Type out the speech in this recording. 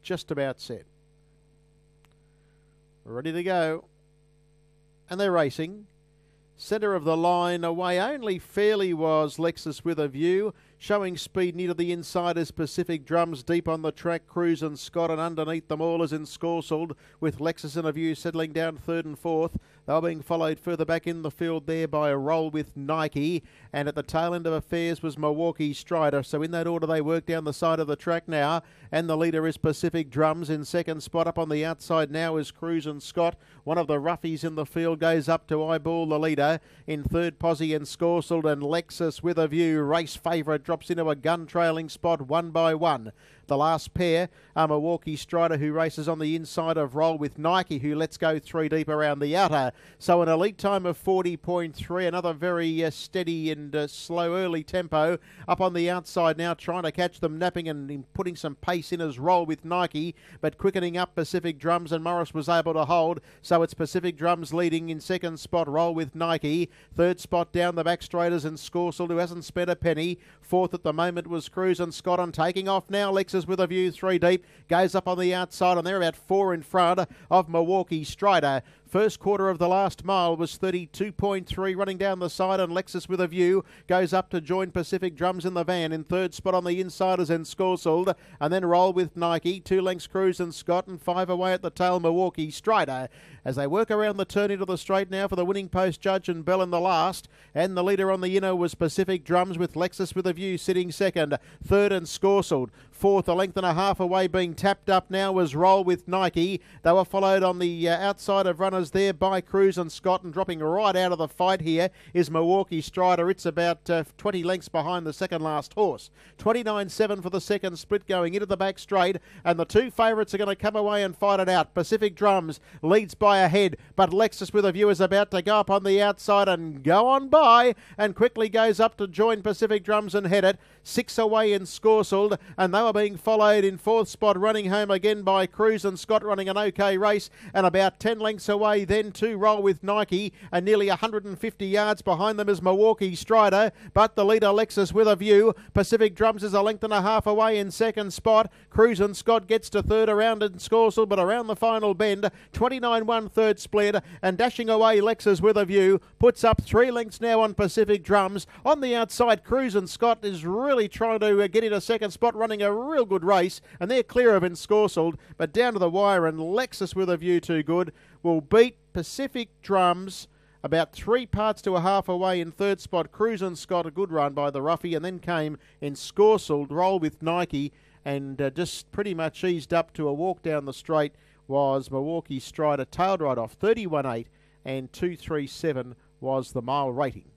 just about set. Ready to go. And they're racing. Centre of the line, away only fairly was Lexus with a View. Showing speed near to the inside is Pacific Drums. Deep on the track, Cruise and Scott, and underneath them all is Enscorseld, with Lexus in a View settling down third and fourth. They were being followed further back in the field there by a Roll with Nike, and at the tail end of affairs was Milwaukee Strider. So in that order they work down the side of the track now, and the leader is Pacific Drums. In second spot up on the outside now is Cruise and Scott. One of the roughies in the field goes up to eyeball the leader. In third, Posse and Scorseld, and Lexus with a View, race favourite, drops into a gun trailing spot one by one. The last pair are Milwaukee Strider, who races on the inside of Roll with Nike, who lets go three deep around the outer. So an elite time of 40.3, another very steady and slow early tempo. Up on the outside now, trying to catch them napping and putting some pace in as Roll with Nike, but quickening up Pacific Drums, and Morris was able to hold. So it's Pacific Drums leading. In second spot, Roll with Nike. Third spot down the back straighters and Scorseld, who hasn't spent a penny. Fourth at the moment was Cruise and Scott, on taking off now. Lexus with a View, three deep, goes up on the outside, and they're about four in front of Milwaukee Strider. First quarter of the last mile was 32.3, running down the side, and Lexus with a View goes up to join Pacific Drums in the van. In third spot on the inside is Enscorseld, and then Roll with Nike. 2 lengths Cruise and Scott, and 5 away at the tail Milwaukee Strider. As they work around the turn into the straight now for the winning post judge and Bell in the last, and the leader on the inner was Pacific Drums, with Lexus with a View sitting second. Third and Scorseld. Fourth, a length and a half away, being tapped up now was Roll with Nike. They were followed on the outside of runners there by Cruise and Scott, and dropping right out of the fight here is Milwaukee Strider. It's about 20 lengths behind the second last horse. 29.7 for the second split, going into the back straight, and the two favourites are going to come away and fight it out. Pacific Drums leads by a head, but Lexus with a View is about to go up on the outside and go on by, and quickly goes up to join Pacific Drums and head it. 6 away in Scorseld, and they were being followed in fourth spot, running home again by Cruise and Scott, running an okay race, and about 10 lengths away then to Roll with Nike, and nearly 150 yards behind them is Milwaukee Strider, but the leader Lexus with a View. Pacific Drums is a length and a half away in second spot. Cruise and Scott gets to third around in Scorseld, but around the final bend, 29.1 third split, and dashing away Lexus with a View puts up 3 lengths now on Pacific Drums. On the outside, Cruise and Scott is really trying to get into second spot, running a real good race, and they're clear of Enscorseld, but down to the wire, and Lexus with a View too good will beat Pacific Drums about 3 parts to a half away in third spot. Cruise and Scott, a good run by the roughie, and then came Enscorseld, Roll with Nike, and just pretty much eased up to a walk down the straight was Milwaukee Strider, tailed right off 31.8, and 237 was the mile rating.